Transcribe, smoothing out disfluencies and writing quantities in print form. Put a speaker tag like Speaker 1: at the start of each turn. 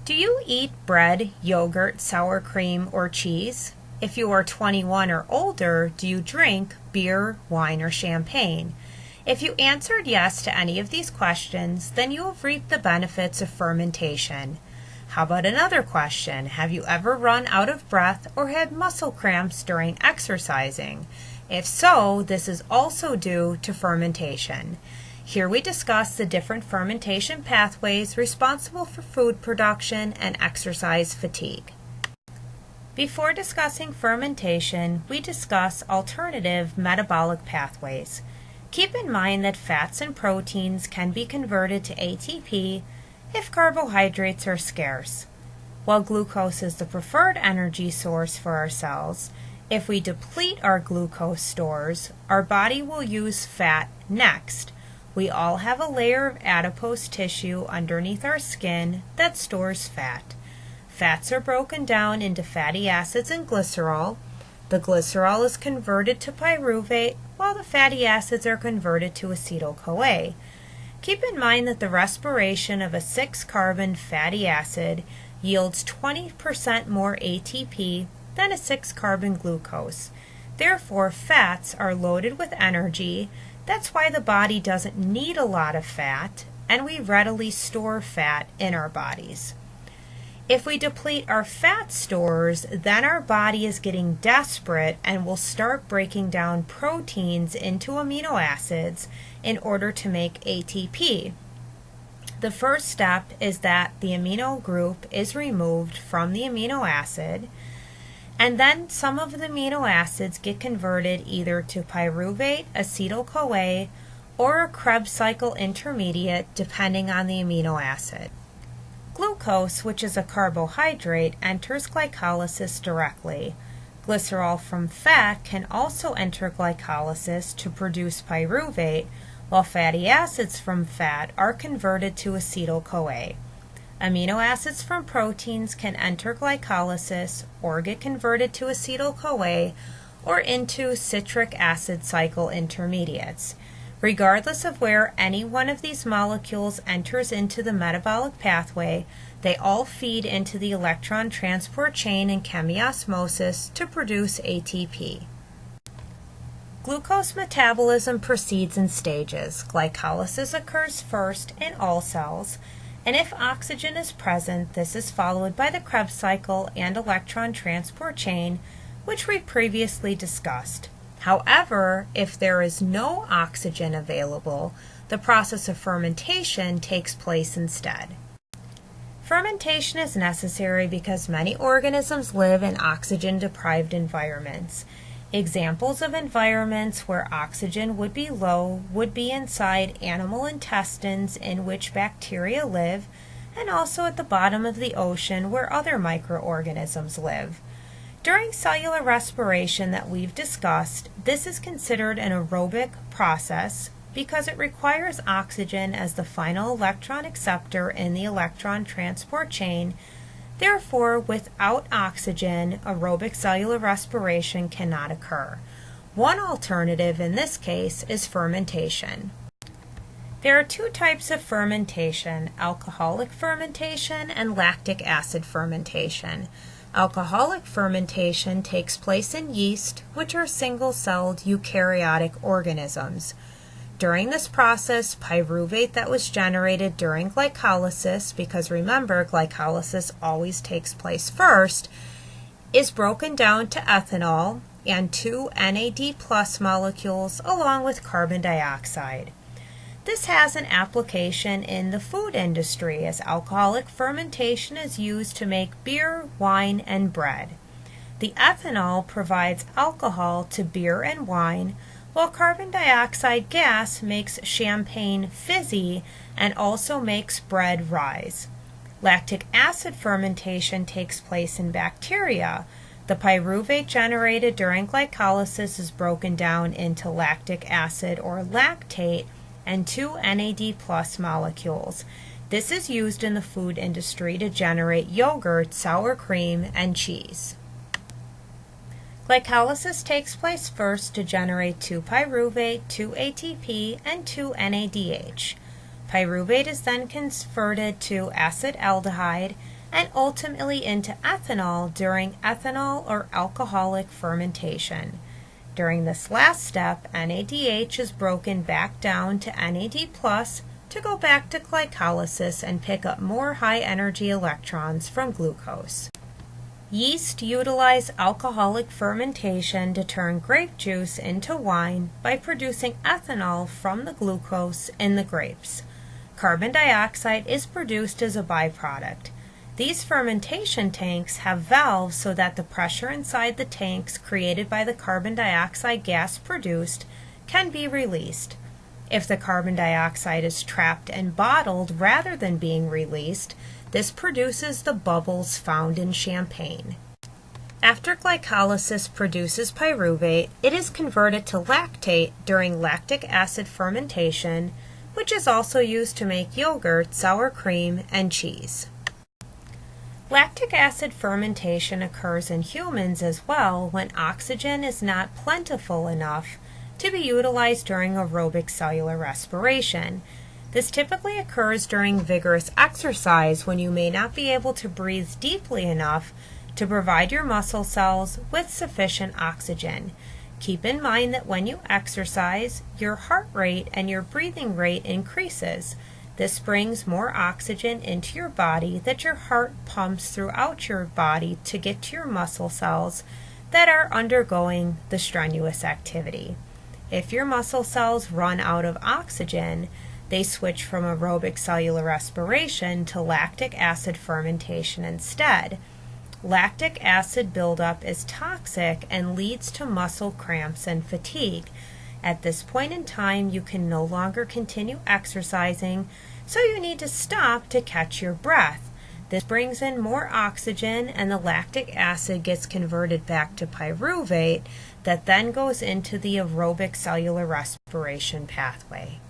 Speaker 1: Do you eat bread, yogurt, sour cream, or cheese? If you are 21 or older, do you drink beer, wine, or champagne? If you answered yes to any of these questions, then you have reaped the benefits of fermentation. How about another question? Have you ever run out of breath or had muscle cramps during exercising? If so, this is also due to fermentation. Here we discuss the different fermentation pathways responsible for food production and exercise fatigue. Before discussing fermentation, we discuss alternative metabolic pathways. Keep in mind that fats and proteins can be converted to ATP if carbohydrates are scarce. While glucose is the preferred energy source for our cells, if we deplete our glucose stores, our body will use fat next. We all have a layer of adipose tissue underneath our skin that stores fat. Fats are broken down into fatty acids and glycerol. The glycerol is converted to pyruvate, while the fatty acids are converted to acetyl-CoA. Keep in mind that the respiration of a 6-carbon fatty acid yields 20% more ATP than a 6-carbon glucose. Therefore, fats are loaded with energy. That's why the body doesn't need a lot of fat, and we readily store fat in our bodies. If we deplete our fat stores, then our body is getting desperate and will start breaking down proteins into amino acids in order to make ATP. The first step is that the amino group is removed from the amino acid, and then some of the amino acids get converted either to pyruvate, acetyl-CoA, or a Krebs cycle intermediate depending on the amino acid. Glucose, which is a carbohydrate, enters glycolysis directly. Glycerol from fat can also enter glycolysis to produce pyruvate, while fatty acids from fat are converted to acetyl-CoA. Amino acids from proteins can enter glycolysis or get converted to acetyl-CoA or into citric acid cycle intermediates. Regardless of where any one of these molecules enters into the metabolic pathway, they all feed into the electron transport chain in chemiosmosis to produce ATP. Glucose metabolism proceeds in stages. Glycolysis occurs first in all cells, and if oxygen is present, this is followed by the Krebs cycle and electron transport chain, which we previously discussed. However, if there is no oxygen available, the process of fermentation takes place instead. Fermentation is necessary because many organisms live in oxygen-deprived environments. Examples of environments where oxygen would be low would be inside animal intestines in which bacteria live, and also at the bottom of the ocean where other microorganisms live. During cellular respiration that we've discussed, this is considered an aerobic process because it requires oxygen as the final electron acceptor in the electron transport chain. Therefore, without oxygen, aerobic cellular respiration cannot occur. One alternative in this case is fermentation. There are two types of fermentation: alcoholic fermentation and lactic acid fermentation. Alcoholic fermentation takes place in yeast, which are single-celled eukaryotic organisms. During this process, pyruvate that was generated during glycolysis, because remember, glycolysis always takes place first, is broken down to ethanol and 2 NAD+ molecules along with carbon dioxide. This has an application in the food industry as alcoholic fermentation is used to make beer, wine, and bread. The ethanol provides alcohol to beer and wine, while carbon dioxide gas makes champagne fizzy and also makes bread rise. Lactic acid fermentation takes place in bacteria. The pyruvate generated during glycolysis is broken down into lactic acid or lactate and 2 NAD+ molecules. This is used in the food industry to generate yogurt, sour cream, and cheese. Glycolysis takes place first to generate 2-pyruvate, 2-ATP, and 2-NADH. Pyruvate is then converted to acetaldehyde, and ultimately into ethanol during ethanol or alcoholic fermentation. During this last step, NADH is broken back down to NAD+ to go back to glycolysis and pick up more high-energy electrons from glucose. Yeast utilize alcoholic fermentation to turn grape juice into wine by producing ethanol from the glucose in the grapes. Carbon dioxide is produced as a byproduct. These fermentation tanks have valves so that the pressure inside the tanks created by the carbon dioxide gas produced can be released. If the carbon dioxide is trapped and bottled rather than being released, this produces the bubbles found in champagne. After glycolysis produces pyruvate, it is converted to lactate during lactic acid fermentation, which is also used to make yogurt, sour cream, and cheese. Lactic acid fermentation occurs in humans as well when oxygen is not plentiful enough to be utilized during aerobic cellular respiration. This typically occurs during vigorous exercise when you may not be able to breathe deeply enough to provide your muscle cells with sufficient oxygen. Keep in mind that when you exercise, your heart rate and your breathing rate increases. This brings more oxygen into your body that your heart pumps throughout your body to get to your muscle cells that are undergoing the strenuous activity. If your muscle cells run out of oxygen, they switch from aerobic cellular respiration to lactic acid fermentation instead. Lactic acid buildup is toxic and leads to muscle cramps and fatigue. At this point in time, you can no longer continue exercising, so you need to stop to catch your breath. This brings in more oxygen and the lactic acid gets converted back to pyruvate that then goes into the aerobic cellular respiration pathway.